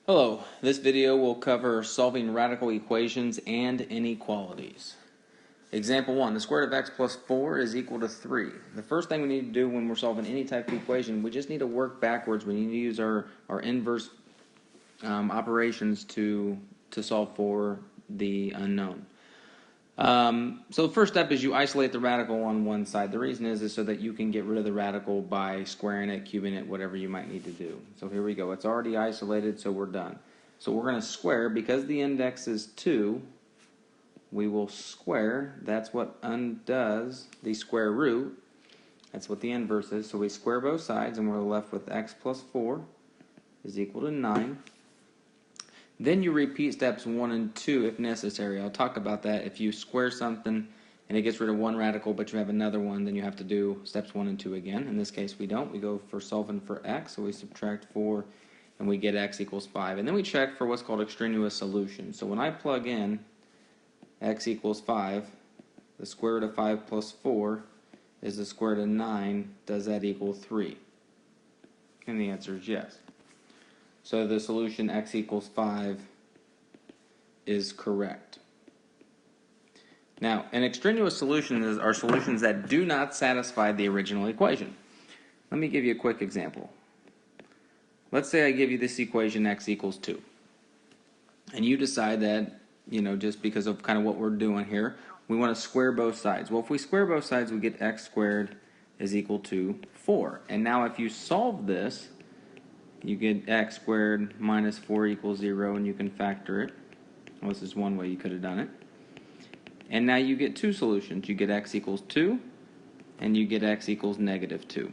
Hello, this video will cover solving radical equations and inequalities. Example 1, the square root of x plus 4 is equal to 3. The first thing we need to do when we're solving any type of equation, we just need to work backwards. We need to use our inverse operations to solve for the unknown. So the first step is you isolate the radical on one side. The reason is so that you can get rid of the radical by squaring it, cubing it, whatever you might need to do. So here we go. It's already isolated, so we're done. So we're going to square, because the index is 2, we will square. That's what undoes the square root. That's what the inverse is. So we square both sides, and we're left with x plus 4 is equal to 9. Then you repeat steps 1 and 2 if necessary. I'll talk about that. If you square something and it gets rid of one radical but you have another one, then you have to do steps 1 and 2 again. In this case we don't. We go for solving for x, so we subtract 4 and we get x equals 5. And then we check for what's called extraneous solution. So when I plug in x equals 5, the square root of 5 plus 4 is the square root of 9. Does that equal 3? And the answer is yes. So the solution x equals 5 is correct. Now, an extraneous solution are solutions that do not satisfy the original equation. Let me give you a quick example. Let's say I give you this equation x equals 2. And you decide that, just because of kind of what we're doing here, we want to square both sides. Well, if we square both sides, we get x squared is equal to 4. And now if you solve this, you get x squared minus 4 equals 0, and you can factor it. Well, this is one way you could have done it. And now you get two solutions. You get x equals 2, and you get x equals negative 2.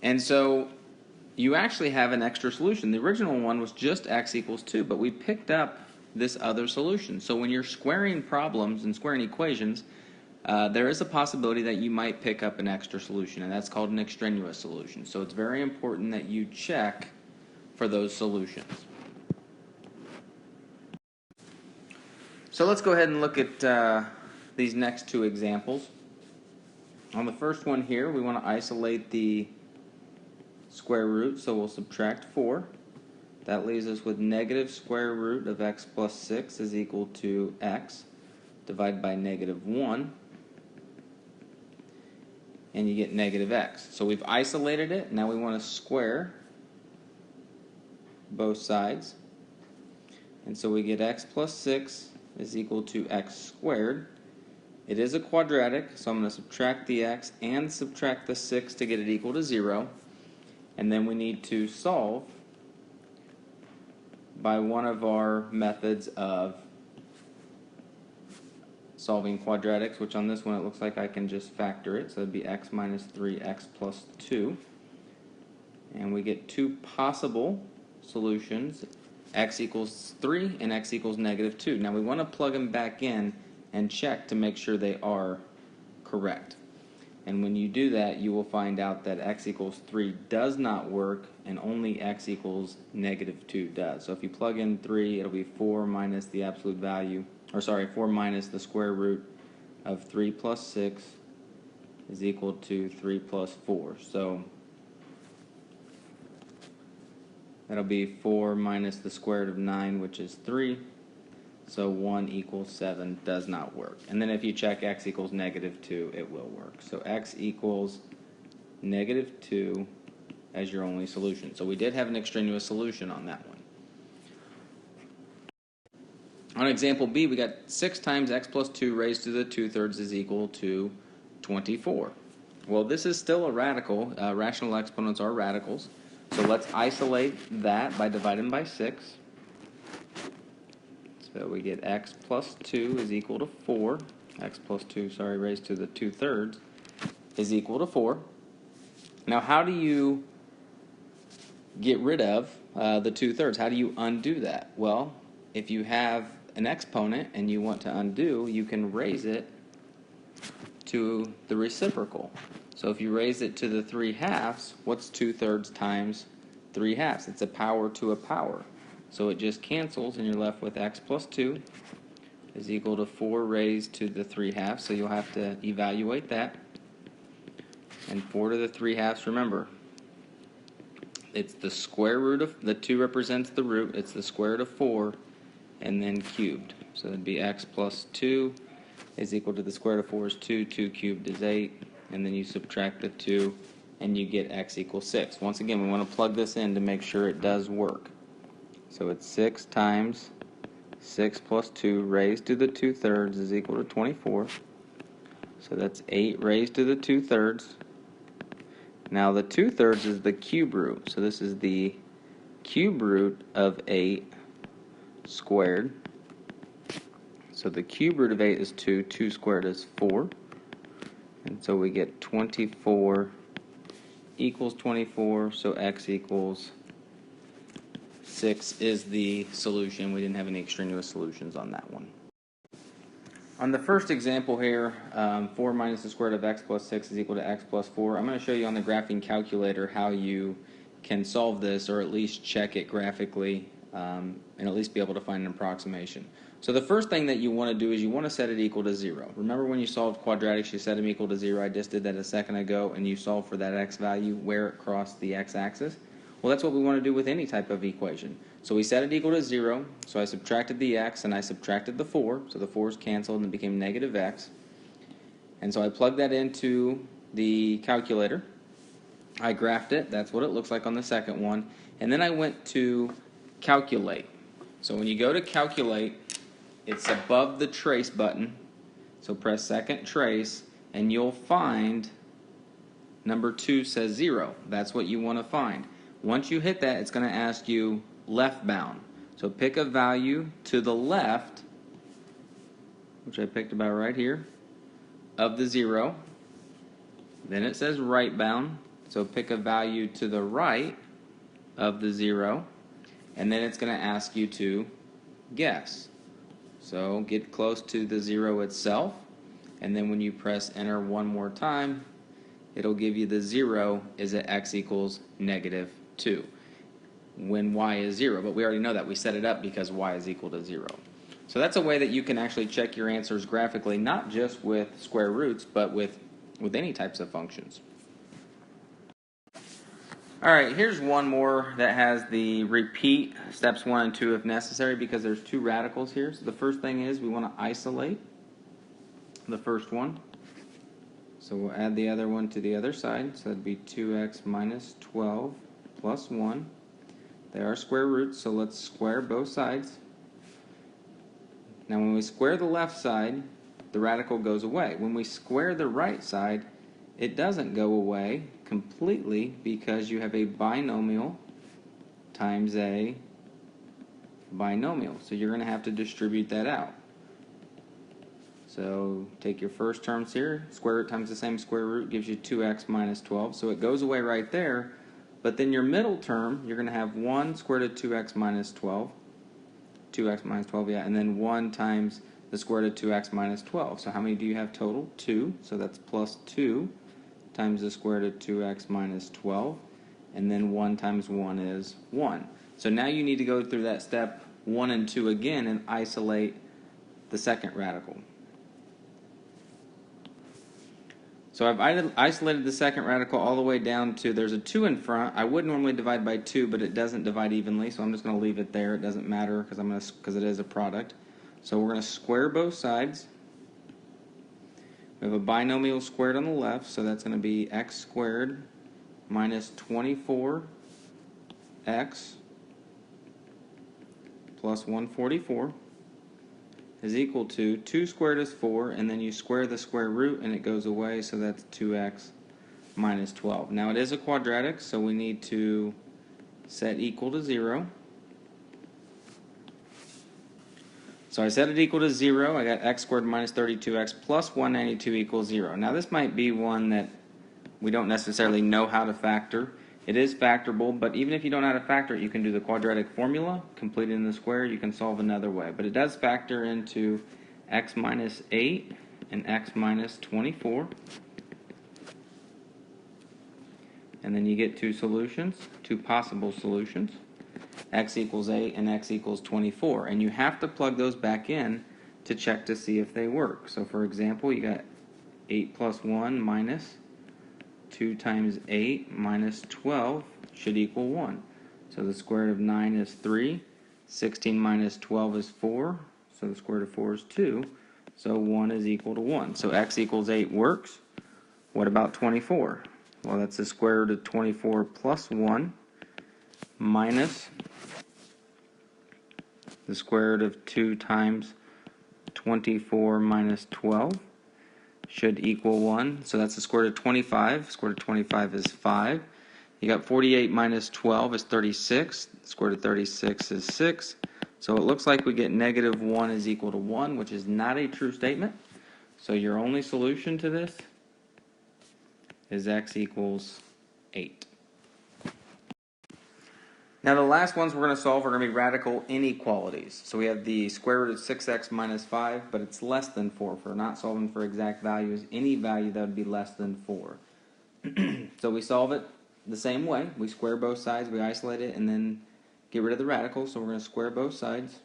And so you actually have an extra solution. The original one was just x equals 2, but we picked up this other solution. So when you're squaring problems and squaring equations, there is a possibility that you might pick up an extra solution, and that's called an extraneous solution. So it's very important that you check for those solutions. So let's go ahead and look at these next two examples. On the first one here, we want to isolate the square root, so we'll subtract 4. That leaves us with negative square root of x plus 6 is equal to x divided by negative 1. And you get negative x. So we've isolated it. Now we want to square both sides. And so we get x plus 6 is equal to x squared. It is a quadratic, so I'm going to subtract the x and subtract the 6 to get it equal to 0. And then we need to solve by one of our methods of solving quadratics, which on this one it looks like I can just factor it. So it'd be x minus 3x plus 2. And we get two possible solutions, x equals 3 and x equals negative 2. Now we want to plug them back in and check to make sure they are correct. And when you do that, you will find out that x equals 3 does not work and only x equals negative 2 does. So if you plug in 3, it'll be 4 minus the absolute value, 4 minus the square root of 3 plus 6 is equal to 3 plus 4. So that'll be 4 minus the square root of 9, which is 3. So 1 equals 7 does not work. And then if you check x equals negative 2, it will work. So x equals negative 2 as your only solution. So we did have an extraneous solution on that one. On example B, we got 6 times x plus 2 raised to the 2/3 is equal to 24. Well, this is still a radical. Rational exponents are radicals. So let's isolate that by dividing by 6. So we get x plus 2 is equal to 4. X plus 2, raised to the 2/3 is equal to 4. Now, how do you get rid of the 2/3? How do you undo that? Well, if you have an exponent and you want to undo, you can raise it to the reciprocal. So if you raise it to the 3/2, what's 2/3 times 3/2? It's a power to a power. So it just cancels and you're left with x plus 2 is equal to 4 raised to the 3/2. So you'll have to evaluate that. And 4 to the 3/2, remember, it's the square root of, the 2 represents the root, it's the square root of 4, and then cubed. So that'd be x plus 2 is equal to the square root of 4 is 2, 2 cubed is 8, and then you subtract the 2, and you get x equals 6. Once again, we want to plug this in to make sure it does work. So it's 6 times 6 plus 2 raised to the 2/3 is equal to 24. So that's 8 raised to the 2/3. Now the 2/3 is the cube root. So this is the cube root of 8 squared. So the cube root of 8 is 2. 2 squared is 4. And so we get 24 equals 24. So x equals 6 is the solution. We didn't have any extraneous solutions on that one. On the first example here, 4 minus the square root of x plus 6 is equal to x plus 4. I'm going to show you on the graphing calculator how you can solve this, or at least check it graphically, and at least be able to find an approximation. So the first thing that you want to do is you want to set it equal to 0. Remember when you solved quadratics, you set them equal to 0. I just did that a second ago, and you solved for that x value where it crossed the x-axis. Well, that's what we want to do with any type of equation. So we set it equal to 0, so I subtracted the x and I subtracted the 4, so the 4's canceled and it became negative x. And so I plugged that into the calculator. I graphed it, that's what it looks like on the second one. And then I went to calculate. So when you go to calculate, it's above the trace button. So press second trace and you'll find number 2 says 0. That's what you want to find. Once you hit that, it's going to ask you left bound. So pick a value to the left, which I picked about right here, of the 0. Then it says right bound. So pick a value to the right of the 0. And then it's going to ask you to guess. So get close to the 0 itself. And then when you press enter one more time, it'll give you the 0 is at x equals negative 2 when y is 0, but we already know that. We set it up because y is equal to 0. So that's a way that you can actually check your answers graphically, not just with square roots, but with any types of functions. Alright, here's one more that has the repeat steps 1 and 2 if necessary, because there's 2 radicals here. So the first thing is we want to isolate the first one. So we'll add the other one to the other side. So that'd be 2x minus 12 plus 1. They are square roots, so let's square both sides. Now when we square the left side, the radical goes away. When we square the right side, it doesn't go away completely because you have a binomial times a binomial. So you're going to have to distribute that out. So take your first terms here, square root times the same square root gives you 2x minus 12. So it goes away right there. But then your middle term, you're going to have 1 square root of 2x minus 12. 2x minus 12, yeah. And then 1 times the square root of 2x minus 12. So how many do you have total? 2. So that's plus 2 times the square root of 2x minus 12. And then 1 times 1 is 1. So now you need to go through that step 1 and 2 again and isolate the second radical. So I've isolated the second radical all the way down to, there's a 2 in front. I would normally divide by 2, but it doesn't divide evenly, so I'm just going to leave it there. It doesn't matter because it is a product. So we're going to square both sides. We have a binomial squared on the left, so that's going to be x squared minus 24x plus 144. Is equal to 2 squared is 4, and then you square the square root and it goes away, so that's 2x minus 12. Now it is a quadratic, so we need to set equal to 0. So I set it equal to 0. I got x squared minus 32x plus 192 equals 0. Now this might be one that we don't necessarily know how to factor. It is factorable, but even if you don't know how to factor it, you can do the quadratic formula, complete it in the square, you can solve another way. But it does factor into x minus 8 and x minus 24. And then you get 2 solutions, 2 possible solutions. X equals 8 and x equals 24. And you have to plug those back in to check to see if they work. So for example, you got 8 plus 1 minus 2 times 8 minus 12 should equal 1. So the square root of 9 is 3. 16 minus 12 is 4. So the square root of 4 is 2. So 1 is equal to 1. So x equals 8 works. What about 24? Well, that's the square root of 24 plus 1 minus the square root of 2 times 24 minus 12 should equal 1. So that's the square root of 25. Square root of 25 is 5. You got 48 minus 12 is 36. Square root of 36 is 6. So it looks like we get negative 1 is equal to 1, which is not a true statement. So your only solution to this is x equals 8. Now the last ones we're going to solve are going to be radical inequalities. So we have the square root of 6x minus 5, but it's less than 4. If we're not solving for exact values, any value that would be less than 4. So we solve it the same way. We square both sides, we isolate it, and then get rid of the radical. So we're going to square both sides.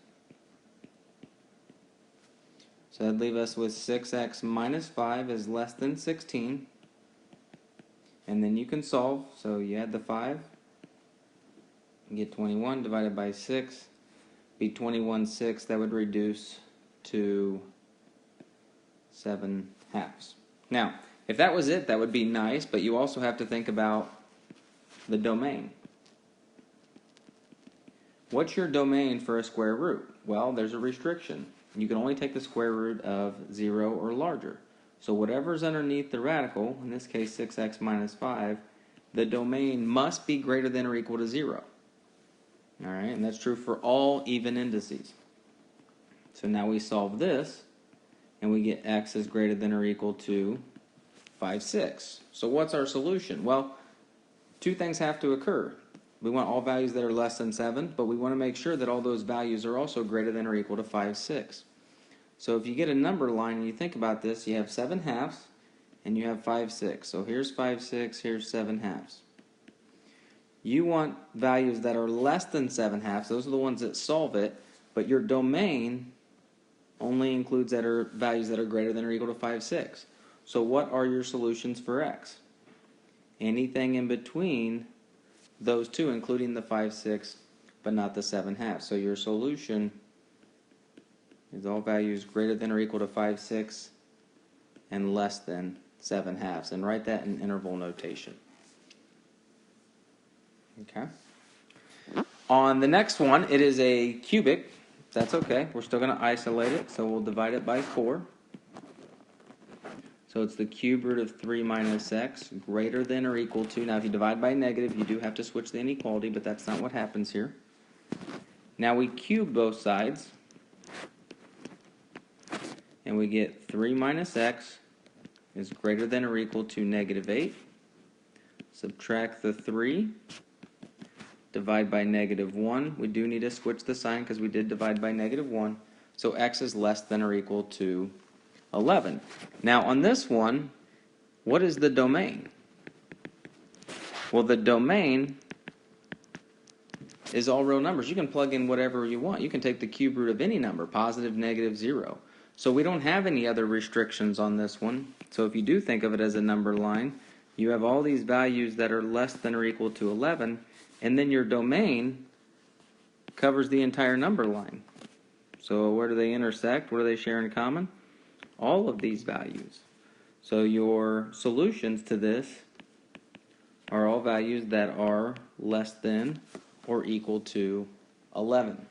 So that'd leave us with 6x minus 5 is less than 16. And then you can solve. So you add the 5. You get 21 divided by 6. Be 21/6. That would reduce to 7/2. Now, if that was it, that would be nice, but you also have to think about the domain. What's your domain for a square root? Well, there's a restriction. You can only take the square root of 0 or larger. So whatever's underneath the radical, in this case 6x minus 5, the domain must be greater than or equal to 0. All right, and that's true for all even indices. So now we solve this, and we get x is greater than or equal to 5/6. So what's our solution? Well, two things have to occur. We want all values that are less than 7, but we want to make sure that all those values are also greater than or equal to 5/6. So if you get a number line and you think about this, you have 7/2 and you have 5/6. So here's 5/6, here's 7/2. You want values that are less than 7/2. Those are the ones that solve it, but your domain only includes values that are greater than or equal to 5/6. So what are your solutions for x? Anything in between those two, including the 5/6, but not the 7/2. So your solution is all values greater than or equal to 5/6 and less than 7/2. And write that in interval notation. Okay. On the next one, it is a cubic. That's okay. We're still going to isolate it, so we'll divide it by 4. So it's the cube root of 3 minus x greater than or equal to. Now if you divide by negative, you do have to switch the inequality, but that's not what happens here. Now we cube both sides, and we get 3 minus x is greater than or equal to negative 8. Subtract the 3. Divide by negative 1. We do need to switch the sign because we did divide by negative 1. So x is less than or equal to 11. Now on this one, what is the domain? Well, the domain is all real numbers. You can plug in whatever you want. You can take the cube root of any number, positive, negative, 0. So we don't have any other restrictions on this one. So if you do think of it as a number line, you have all these values that are less than or equal to 11, and then your domain covers the entire number line. So where do they intersect? What do they share in common? All of these values. So your solutions to this are all values that are less than or equal to 11.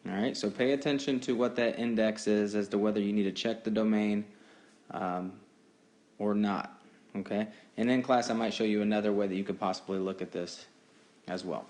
All right, so pay attention to what that index is as to whether you need to check the domain or not. Okay, and in class I might show you another way that you could possibly look at this as well.